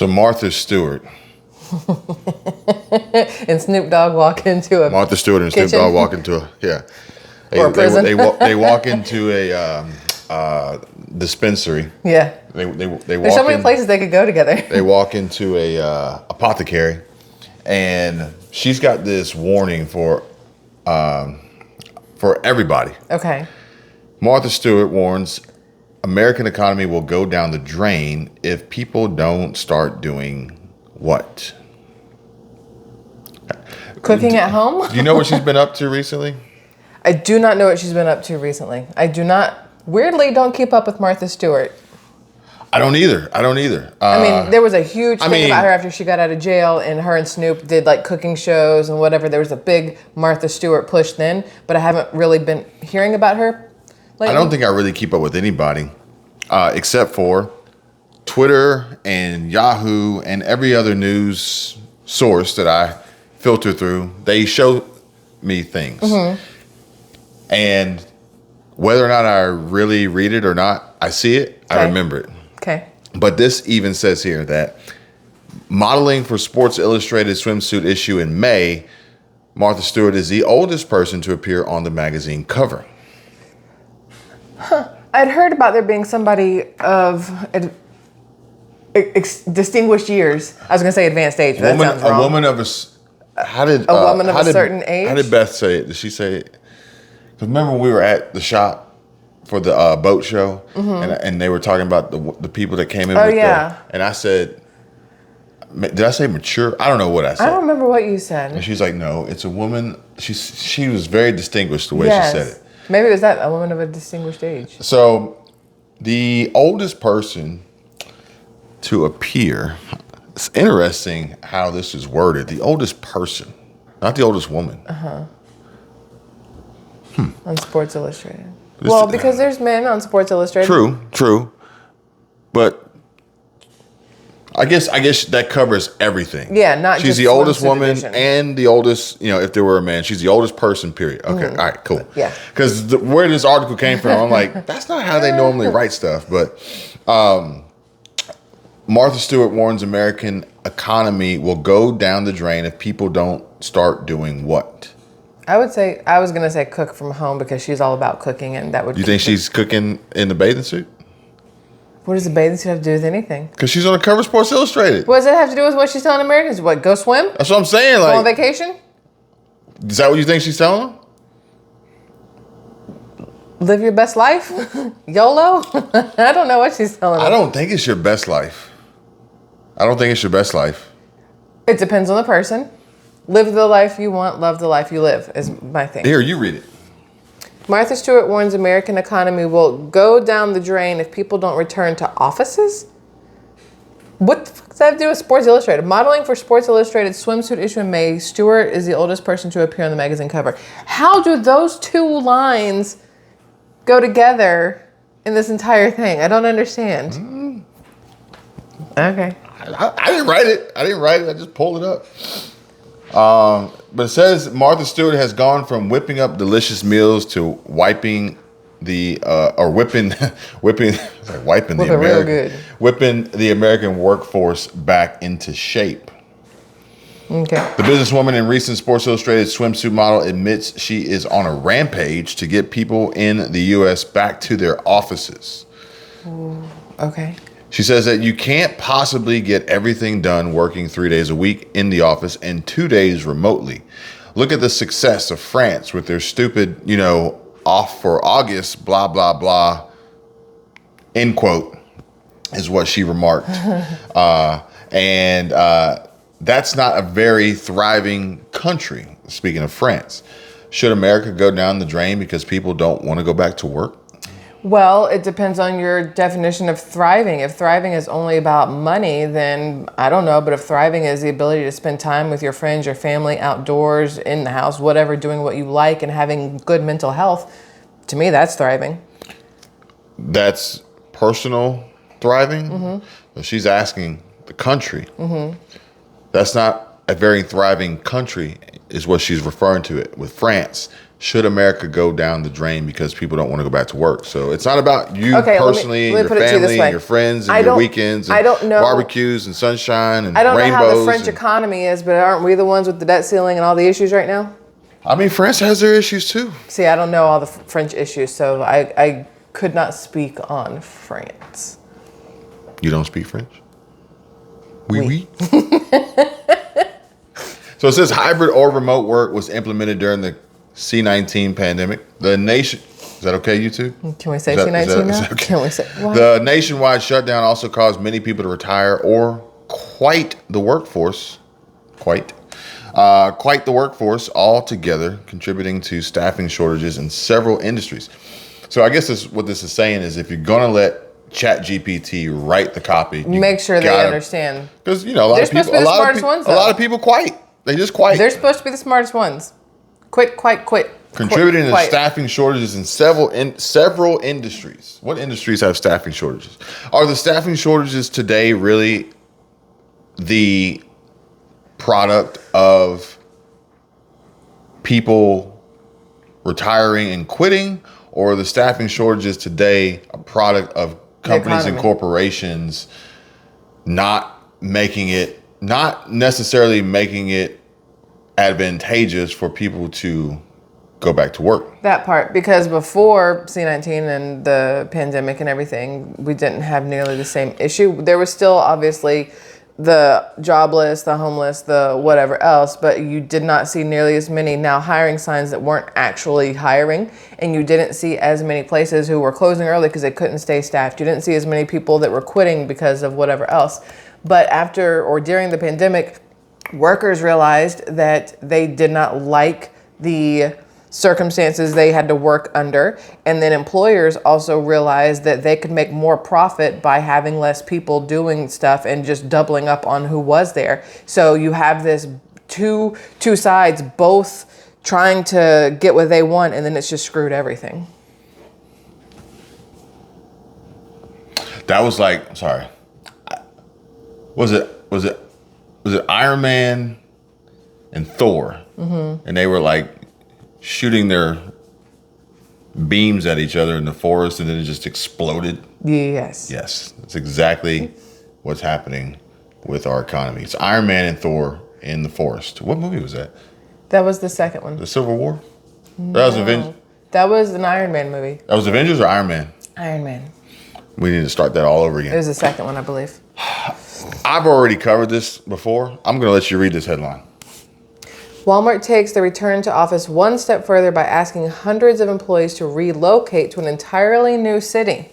So Martha Stewart. And Snoop Dogg walk into a Martha Stewart and kitchen? Snoop Dogg walk into Or a prison. They walk into a dispensary. Yeah. They walk There's so many places they could go together. They walk into a apothecary, and she's got this warning for everybody. Okay. Martha Stewart warns American economy will go down the drain if people don't start doing what? Cooking at home? Do you know what she's been up to recently? I do not know what she's been up to recently. I do not, weirdly, don't keep up with Martha Stewart. I don't either. I mean, there was a huge thing about her after she got out of jail, and her and Snoop did like cooking shows and whatever. There was a big Martha Stewart push then, but I haven't really been hearing about her lately. I don't think I really keep up with anybody except for Twitter and Yahoo and every other news source that I filter through. They show me things. Mm-hmm. And whether or not I really read it or not, I see it, okay. I remember it. Okay. But this even says here that modeling for Sports Illustrated swimsuit issue in May, Martha Stewart is the oldest person to appear on the magazine cover. Huh. I'd heard about there being somebody of distinguished years. I was going to say advanced age, but that sounds wrong. A woman of a certain age? How did Beth say it? Did she say it? Because remember when we were at the shop for the boat show, mm-hmm. and they were talking about the people that came in with and I said, did I say mature? I don't know what I said. I don't remember what you said. And she's like, no, it's a woman. She was very distinguished the way she said it. Maybe it was that, a woman of a distinguished age. So the oldest person to appear, it's interesting how this is worded. The oldest person, not the oldest woman. Uh-huh. On Sports Illustrated. Well, because there's men on Sports Illustrated. True. But I guess that covers everything. Yeah, not just she's the oldest woman division. And the oldest, if there were a man, she's the oldest person, period. Okay, all right, cool. Yeah. Because where this article came from, I'm like, that's not how they normally write stuff. But Martha Stewart warns American economy will go down the drain if people don't start doing what? I was going to say cook from home because she's all about cooking, and that would. You think she's cooking in the bathing suit? What does the bathing suit have to do with anything? Because she's on the cover of Sports Illustrated. What does it have to do with what she's telling Americans? What, go swim? That's what I'm saying. Go on vacation? Is that what you think she's telling them? Live your best life? YOLO? I don't know what she's telling them. I don't think it's your best life. It depends on the person. Live the life you want, love the life you live is my thing. Here, you read it. Martha Stewart warns American economy will go down the drain if people don't return to offices? What the fuck does that have to do with Sports Illustrated? Modeling for Sports Illustrated swimsuit issue in May, Stewart is the oldest person to appear on the magazine cover. How do those two lines go together in this entire thing? I don't understand. Okay. I didn't write it. I just pulled it up. But it says Martha Stewart has gone from whipping up delicious meals to whipping the American workforce back into shape. Okay. The businesswoman and recent Sports Illustrated swimsuit model admits she is on a rampage to get people in the U.S. back to their offices. Ooh, okay. She says that you can't possibly get everything done working 3 days a week in the office and 2 days remotely. Look at the success of France with their stupid, off for August, blah, blah, blah, end quote, is what she remarked. And that's not a very thriving country, speaking of France. Should America go down the drain because people don't want to go back to work? Well, it depends on your definition of thriving. If thriving is only about money, then I don't know. But if thriving is the ability to spend time with your friends, your family, outdoors, in the house, whatever, doing what you like and having good mental health, to me, that's thriving. That's personal thriving? Mm-hmm. But she's asking the country. Mm-hmm. That's not a very thriving country is what she's referring to it with France. should America go down the drain because people don't want to go back to work? So it's not about you personally and your family and your friends and your weekends and barbecues and sunshine and rainbows. I don't know how the French economy is, but aren't we the ones with the debt ceiling and all the issues right now? I mean, France has their issues too. See, I don't know all the French issues, so I could not speak on France. You don't speak French? Oui. So it says hybrid or remote work was implemented during the C-19 pandemic. The nation, is that okay, YouTube? Can we say C-19 now? Okay? Can we say what? The nationwide shutdown also caused many people to retire or quite the workforce altogether, contributing to staffing shortages in several industries. So I guess what this is saying is if you're going to let ChatGPT write the copy, make sure they understand. Because, a lot of people quite. They just quite. They're supposed to be the smartest ones. Quit. Contributing to staffing shortages in several industries. What industries have staffing shortages? Are the staffing shortages today really the product of people retiring and quitting, or are the staffing shortages today a product of companies and corporations not necessarily making it advantageous for people to go back to work? That part, because before C-19 and the pandemic and everything, we didn't have nearly the same issue. There was still obviously the jobless, the homeless, the whatever else, but you did not see nearly as many now hiring signs that weren't actually hiring, and you didn't see as many places who were closing early because they couldn't stay staffed. You didn't see as many people that were quitting because of whatever else. But after or during the pandemic, workers realized that they did not like the circumstances they had to work under. And then employers also realized that they could make more profit by having less people doing stuff and just doubling up on who was there. So you have this two sides, both trying to get what they want, and then it's just screwed everything. That was like, sorry. Was it Iron Man and Thor? Mm-hmm. And they were like shooting their beams at each other in the forest, and then it just exploded. Yes. That's exactly what's happening with our economy. It's Iron Man and Thor in the forest. What movie was that? That was the second one. The Civil War? No. That was Avengers. That was an Iron Man movie. That was Avengers or Iron Man? Iron Man. We need to start that all over again. It was the second one, I believe. I've already covered this before. I'm going to let you read this headline. Walmart takes the return to office one step further by asking hundreds of employees to relocate to an entirely new city.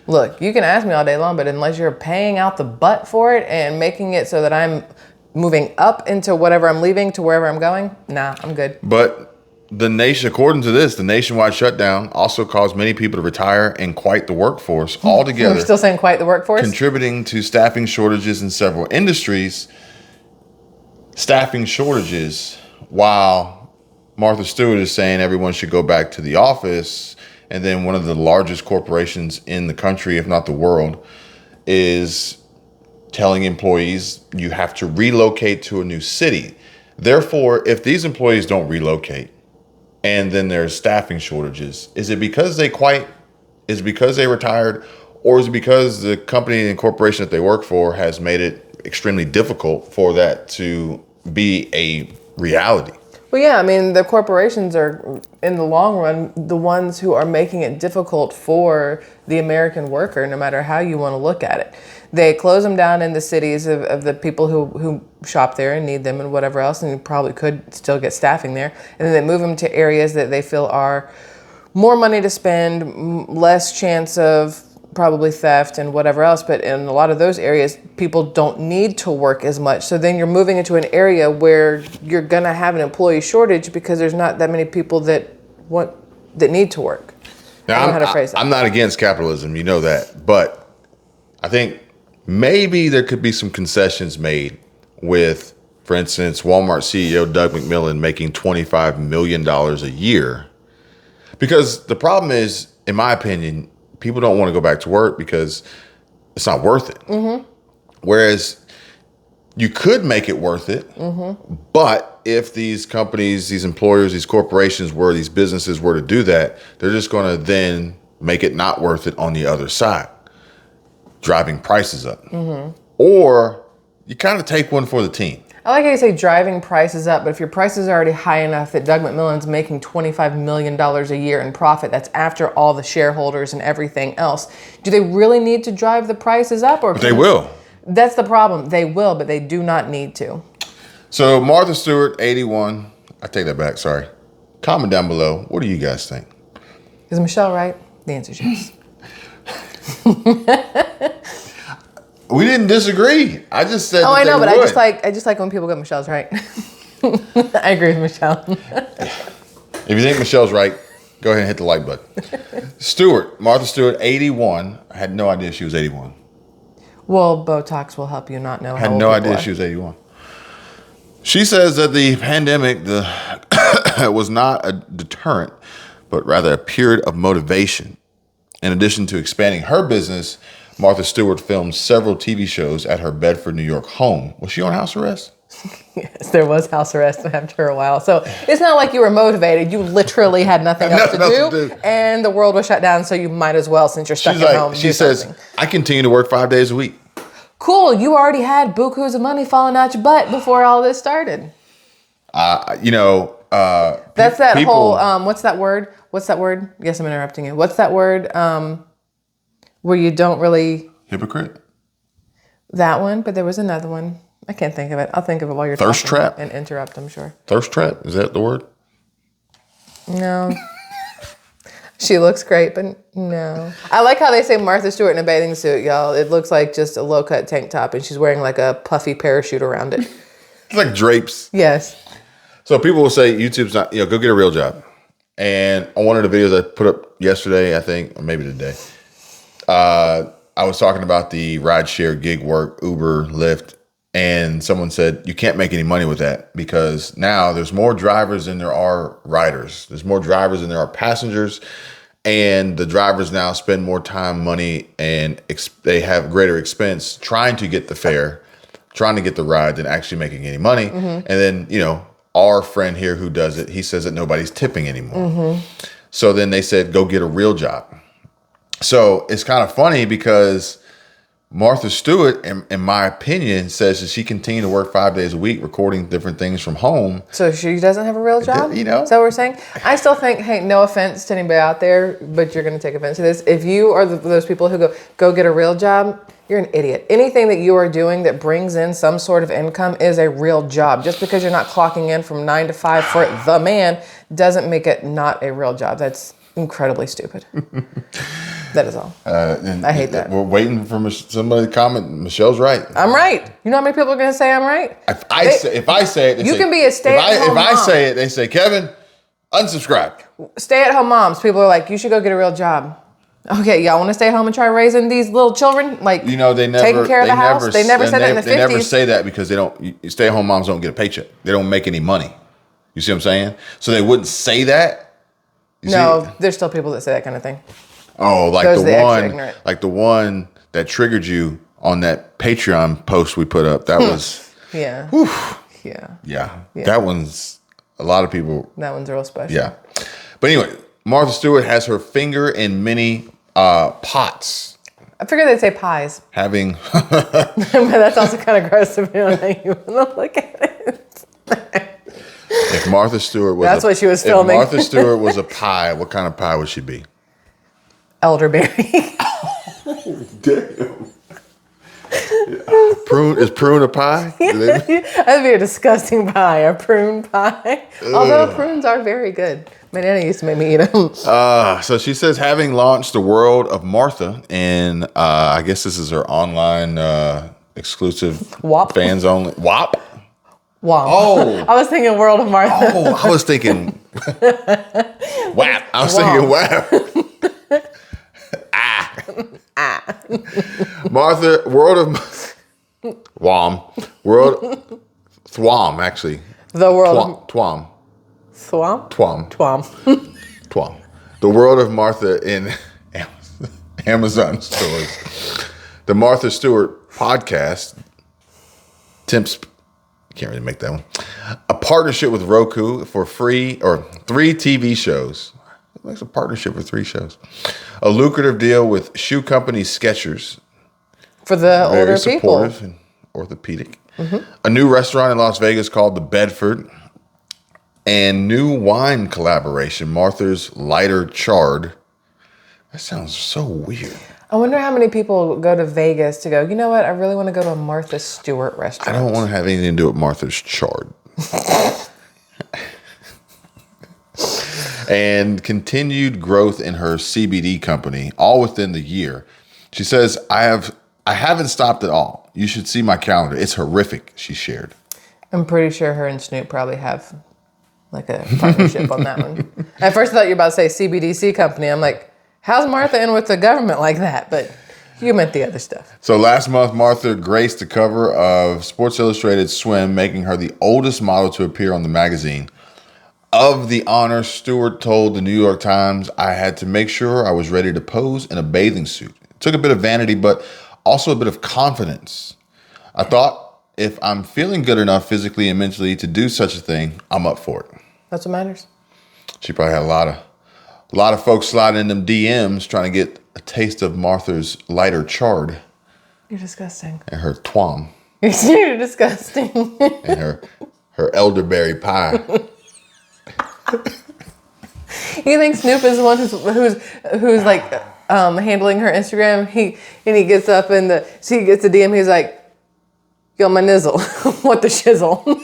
Look, you can ask me all day long, but unless you're paying out the butt for it and making it so that I'm moving up into whatever I'm leaving to wherever I'm going, nah, I'm good. But according to this, the nationwide shutdown also caused many people to retire and quite the workforce altogether. We're still saying quite the workforce? Contributing to staffing shortages in several industries. Staffing shortages, while Martha Stewart is saying everyone should go back to the office, and then one of the largest corporations in the country, if not the world, is telling employees you have to relocate to a new city. Therefore, if these employees don't relocate and then there's staffing shortages, is it because they quit? Is it because they retired? Or is it because the company and corporation that they work for has made it extremely difficult for that to be a reality? Well, yeah, I mean, the corporations are, in the long run, the ones who are making it difficult for the American worker, no matter how you want to look at it. They close them down in the cities of the people who shop there and need them and whatever else, and you probably could still get staffing there. And then they move them to areas that they feel are more money to spend, less chance of probably theft and whatever else. But in a lot of those areas, people don't need to work as much. So then you're moving into an area where you're going to have an employee shortage because there's not that many people that need to work. Now, I'm not against capitalism, you know that. But I think maybe there could be some concessions made with, for instance, Walmart CEO Doug McMillon making $25 million a year. Because the problem is, in my opinion, people don't want to go back to work because it's not worth it. Mm-hmm. Whereas you could make it worth it, mm-hmm. but if these companies, these employers, these corporations, these businesses were to do that, they're just going to then make it not worth it on the other side, driving prices up. Or you kind of take one for the team. I like how you say driving prices up, but if your prices are already high enough that Doug McMillan's making $25 million a year in profit, that's after all the shareholders and everything else, do they really need to drive the prices up? Or But they will. That's the problem. They will, but they do not need to. So Martha Stewart, 81. I take that back, sorry. Comment down below. What do you guys think? Is Michelle right? The answer is yes. We didn't disagree. I just said. Oh, that I know, they but would. I just like when people go, Michelle's right. I agree with Michelle. If you think Michelle's right, go ahead and hit the like button. Martha Stewart, 81. I had no idea she was 81. Well, Botox will help you not know how I had old no people idea are. she was 81. She says that the pandemic was not a deterrent, but rather a period of motivation. In addition to expanding her business, Martha Stewart filmed several TV shows at her Bedford, New York home. Was she on house arrest? Yes, there was house arrest after a while. So it's not like you were motivated. You literally had nothing else to do, and the world was shut down, so you might as well, since you're stuck at home, She says, I continue to work 5 days a week. Cool, you already had bukus of money falling out your butt before all this started. That's that whole, what's that word? Yes, I'm interrupting you. What's that word where you don't really... Hypocrite? That one, but there was another one. I can't think of it. I'll think of it while you're Thirst talking. trap? And interrupt, I'm sure. Thirst trap? Is that the word? No. She looks great, but no. I like how they say Martha Stewart in a bathing suit, y'all. It looks like just a low-cut tank top, and she's wearing like a puffy parachute around it. It's like drapes. Yes. So people will say YouTube's not, go get a real job. And on one of the videos I put up yesterday, I think, or maybe today, I was talking about the rideshare gig work, Uber, Lyft, and someone said, you can't make any money with that because now there's more drivers than there are riders. There's more drivers than there are passengers. And the drivers now spend more time, money, and they have greater expense trying to get the fare, trying to get the ride than actually making any money. And then, our friend here who does it, he says that nobody's tipping anymore. So then they said, go get a real job. So it's kind of funny because Martha Stewart, in my opinion, says that she continued to work 5 days a week, recording different things from home. So she doesn't have a real job? Is that what we're saying? I still think, hey, no offense to anybody out there, but you're going to take offense to this. If you are those people who go get a real job, you're an idiot. Anything that you are doing that brings in some sort of income is a real job. Just because you're not clocking in from 9 to 5 for the man doesn't make it not a real job. That's incredibly stupid. That is all. I hate that. We're waiting for somebody to comment. Michelle's right. I'm right. You know how many people are going to say I'm right? If I say it, they you say, can be a stay-at-home mom. If I say it, they say, Kevin, unsubscribe. Stay-at-home moms. People are like, you should go get a real job. Okay, y'all want to stay home and try raising these little children? Like, they never taking care of the house? They never said that in the 50s. They never say that because stay-at-home moms don't get a paycheck. They don't make any money. You see what I'm saying? So they wouldn't say that. There's still people that say that kind of thing. Oh, like the one that triggered you on that Patreon post we put up. That was yeah. Whew. Yeah. That one's a lot of people. That one's real special. Yeah. But anyway, Martha Stewart has her finger in many pots. I figured they'd say pies. Having but that's also kind of gross to me when you look at it. If Martha Stewart was that's what she was filming. If Martha Stewart was a pie, what kind of pie would she be? Elderberry. Damn. Is prune a pie? That'd be a disgusting pie, a prune pie. Ugh. Although prunes are very good. My Nana used to make me eat them. So she says, having launched the World of Martha, and I guess this is her online exclusive WAP. Fans only. WAP? WAP. Oh. I was thinking World of Martha. Oh, I was thinking WAP. I was thinking WAP. Martha, World of Thwam, actually. The World Twam. Thwam? Twam. The World of Martha in Amazon stores. The Martha Stewart podcast Can't really make that one. A partnership with Roku for free or 3 TV shows. It makes a partnership for 3 shows. A lucrative deal with shoe company Skechers. For the older Very people. supportive and orthopedic. A new restaurant in Las Vegas called the Bedford. And new wine collaboration, Martha's Lighter Charred. That sounds so weird. I wonder how many people go to Vegas to go, you know what, I really want to go to a Martha Stewart restaurant. I don't want to have anything to do with Martha's Charred. And continued growth in her CBD company, all within the year. She says, I haven't stopped at all. You should see my calendar. It's horrific, she shared. I'm pretty sure her and Snoop probably have like a partnership on that one. At first I thought you were about to say CBDC company. I'm like, how's Martha in with the government like that? But you meant the other stuff. So last month, Martha graced the cover of Sports Illustrated Swim, making her the oldest model to appear on the magazine. Of the honor, Stewart told the New York Times, I had to make sure I was ready to pose in a bathing suit. It took a bit of vanity, but also a bit of confidence. I thought, if I'm feeling good enough physically and mentally to do such a thing, I'm up for it. That's what matters. She probably had a lot of folks sliding in them DMs trying to get a taste of Martha's Lighter Charred. You're disgusting. And her twom. You're disgusting. And her elderberry pie. You think Snoop is the one who's like handling her Instagram? He gets up and she gets a DM. He's like, yo, my nizzle. What the shizzle?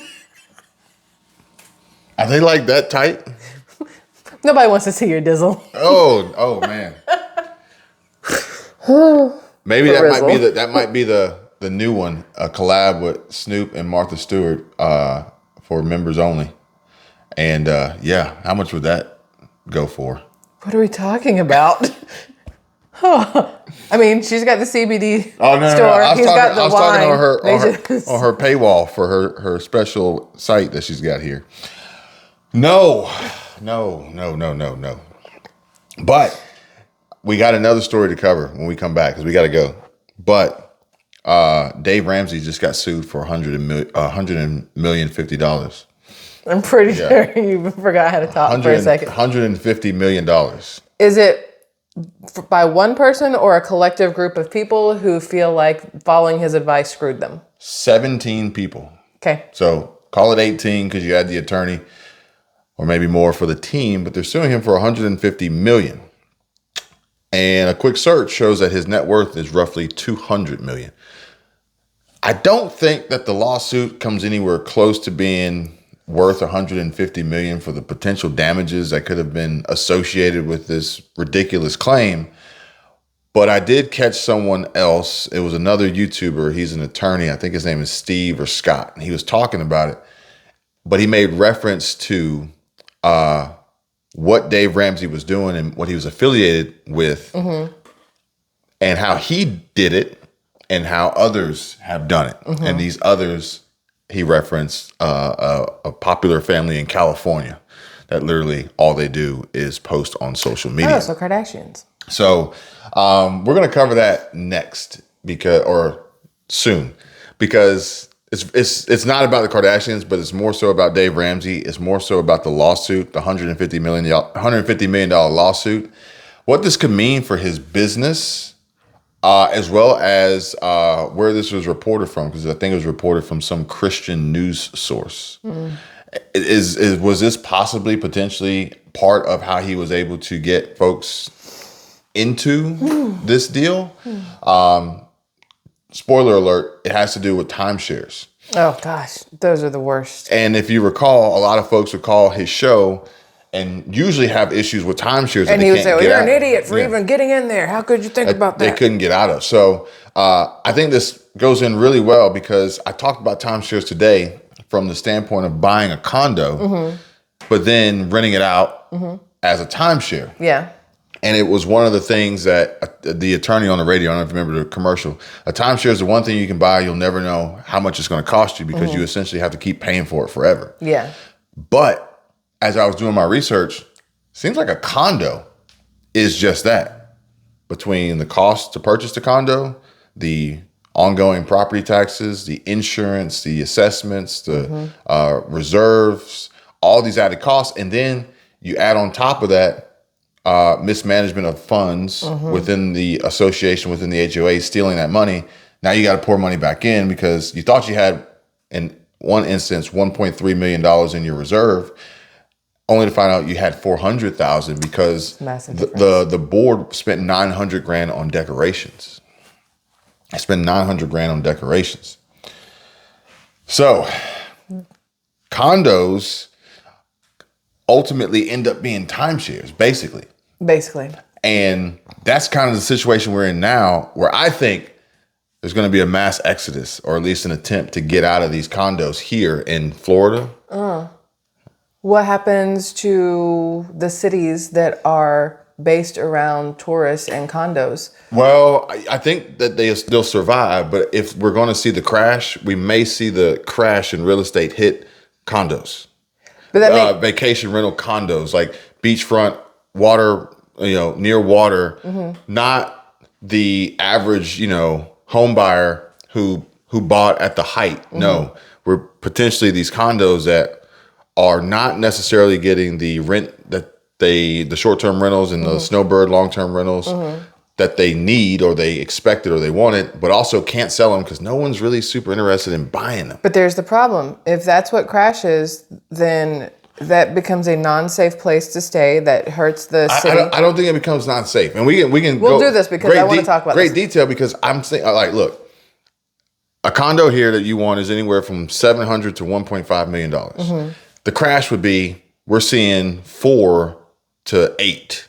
Are they like that tight? Nobody wants to see your dizzle. Oh man. Maybe that might be the new one, a collab with Snoop and Martha Stewart for members only. And how much would that go for? What are we talking about? I mean, she's got the CBD store. I was talking wine. on her paywall for her special site that she's got here. No. But we got another story to cover when we come back because we got to go. But Dave Ramsey just got sued for $150 I'm pretty sure you forgot how to talk for a second. $150 million. Is it by one person or a collective group of people who feel like following his advice screwed them? 17 people. Okay. So call it 18 because you had the attorney, or maybe more for the team, but they're suing him for $150 million. And a quick search shows that his net worth is roughly $200 million. I don't think that the lawsuit comes anywhere close to being worth $150 million for the potential damages that could have been associated with this ridiculous claim. But I did catch someone else. It was another YouTuber. He's an attorney. I think his name is Steve or Scott. And he was talking about it, but he made reference to what Dave Ramsey was doing and what he was affiliated with, and how he did it and how others have done it. And these others, he referenced a popular family in California that literally all they do is post on social media. Oh, so Kardashians. So we're going to cover that next soon because it's not about the Kardashians, but it's more so about Dave Ramsey. It's more so about the lawsuit, the $150 million lawsuit, what this could mean for his business, as well as where this was reported from, because I think it was reported from some Christian news source. Was this possibly potentially part of how he was able to get folks into this deal? Spoiler alert, it has to do with timeshares. Oh, gosh. Those are the worst. And if you recall, a lot of folks would call his show and usually have issues with timeshares. And he would say, well, you're an idiot for even getting in there. How could you think about that? They couldn't get out of. So I think this goes in really well because I talked about timeshares today from the standpoint of buying a condo, but then renting it out as a timeshare. Yeah. And it was one of the things that the attorney on the radio, I don't know if you remember the commercial, a timeshare is the one thing you can buy. You'll never know how much it's going to cost you because you essentially have to keep paying for it forever. Yeah. But as I was doing my research, seems like a condo is just that. Between the cost to purchase the condo, the ongoing property taxes, the insurance, the assessments, the reserves, all these added costs. And then you add on top of that mismanagement of funds within the association, within the HOA, stealing that money. Now you got to pour money back in because you thought you had, in one instance, $1.3 million in your reserve, only to find out you had $400,000 because the board spent $900,000 on decorations. I spent $900,000 on decorations. So condos ultimately end up being timeshares, basically. And that's kind of the situation we're in now, where I think there's going to be a mass exodus, or at least an attempt to get out of these condos here in Florida. What happens to the cities that are based around tourists and condos? Well, I think that they'll survive, but if we're going to see the crash, we may see the crash in real estate hit condos. But vacation rental condos, like beachfront, water, near water, not the average, home buyer who bought at the height. No, we're potentially these condos that are not necessarily getting the rent that the short-term rentals and the snowbird long-term rentals that they need or they expected or they wanted, but also can't sell them because no one's really super interested in buying them. But there's the problem. If that's what crashes, then that becomes a non-safe place to stay. That hurts the city. I don't think it becomes non-safe. And we'll do this because I want to talk about great detail, because I'm saying, like, look, a condo here that you want is anywhere from $700,000 to $1.5 million. The crash would be, we're seeing 4 to 8.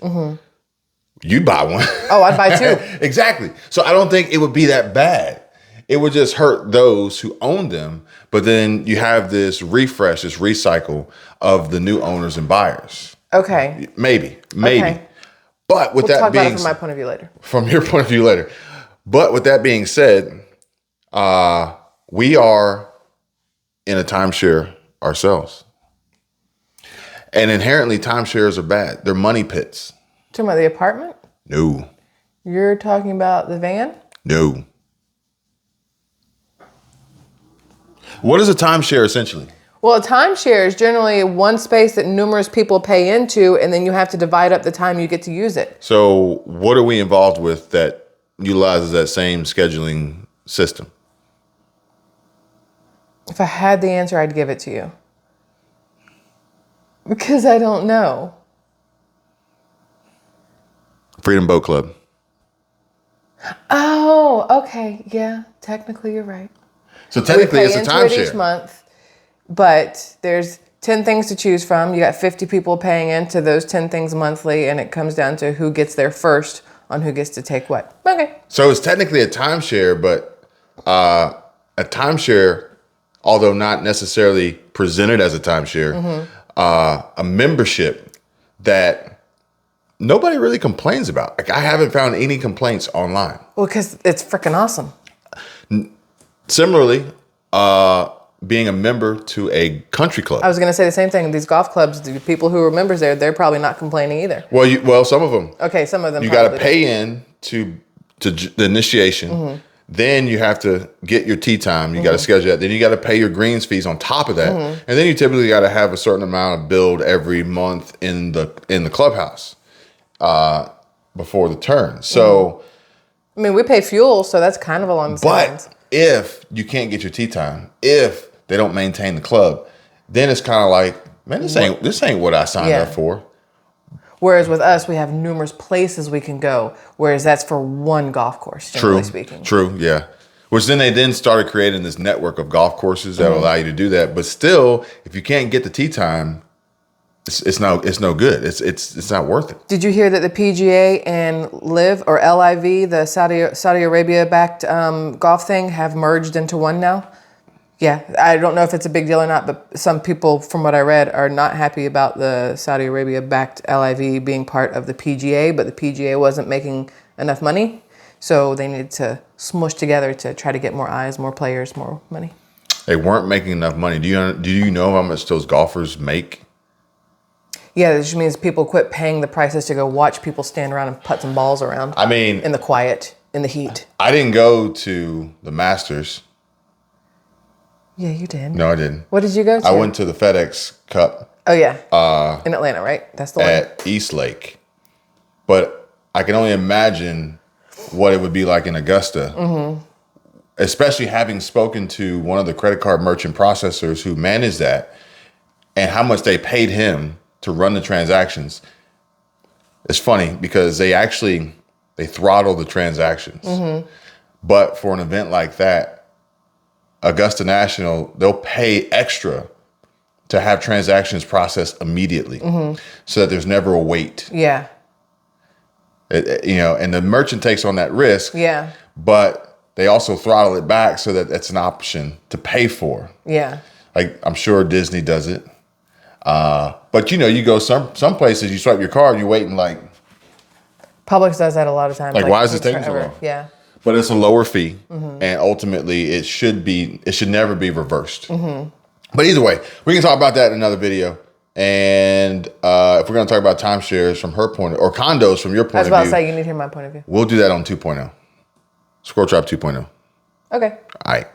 You'd buy one. Oh, I'd buy 2. Exactly. So I don't think it would be that bad. It would just hurt those who own them. But then you have this refresh, this recycle of the new owners and buyers. Okay. Maybe. Okay. But with we'll that talk being about it from my point of view later. From your point of view later. But with that being said, we are in a timeshare ourselves. And inherently, timeshares are bad. They're money pits. Talking about the apartment? No. You're talking about the van? No. What is a timeshare essentially? Well, a timeshare is generally one space that numerous people pay into, and then you have to divide up the time you get to use it. So what are we involved with that utilizes that same scheduling system? If I had the answer, I'd give it to you. Because I don't know. Freedom Boat Club. Oh, okay. Yeah, technically you're right. So technically it's a timeshare. Each month, but there's 10 things to choose from. You got 50 people paying into those 10 things monthly, and it comes down to who gets there first on who gets to take what. Okay. So it's technically a timeshare, but a timeshare, although not necessarily presented as a timeshare, a membership that nobody really complains about. Like, I haven't found any complaints online. Well, because it's freaking awesome. Similarly, being a member to a country club. I was going to say the same thing. These golf clubs, the people who are members there, they're probably not complaining either. Well, some of them. Okay, some of them. You got to pay in to the initiation. Then you have to get your tee time. You got to schedule that. Then you got to pay your greens fees on top of that. And then you typically got to have a certain amount of build every month in the clubhouse before the turn. So, I mean, we pay fuel, so that's kind of along the same lines. But if you can't get your tee time, if they don't maintain the club, then it's kind of like, man, this ain't what I signed up for. Whereas with us, we have numerous places we can go, whereas that's for one golf course, generally speaking. True, yeah. Which then started creating this network of golf courses that allow you to do that. But still, if you can't get the tee time, it's no good. It's not worth it. Did you hear that the PGA and LIV, the Saudi Arabia backed golf thing, have merged into one now? Yeah, I don't know if it's a big deal or not, but some people, from what I read, are not happy about the Saudi Arabia backed LIV being part of the PGA, but the PGA wasn't making enough money, so they needed to smush together to try to get more eyes, more players, more money. They weren't making enough money. Do you know how much those golfers make? Yeah, which means people quit paying the prices to go watch people stand around and put some balls around. I mean, in the quiet. in the heat. I didn't go to the Masters. Yeah, you did. No, I didn't. What did you go to? I went to the FedEx Cup. Oh yeah. In Atlanta, right? That's the one. At Eastlake. But I can only imagine what it would be like in Augusta. Especially having spoken to one of the credit card merchant processors who managed that and how much they paid him to run the transactions. It's funny because they throttle the transactions. But for an event like that, Augusta National, they'll pay extra to have transactions processed immediately so that there's never a wait. Yeah. And the merchant takes on that risk. Yeah. But they also throttle it back so that it's an option to pay for. Yeah. Like, I'm sure Disney does it. But, you go some places, you swipe your card, you're waiting like... Publix does that a lot of times. Like why is this taking so long? Yeah. But it's a lower fee, and ultimately it should never be reversed. But either way, we can talk about that in another video. And if we're going to talk about timeshares from her point, or condos from your point of view. I was about to say, you need to hear my point of view. We'll do that on 2.0. Squirrel Trap 2.0. Okay. All right.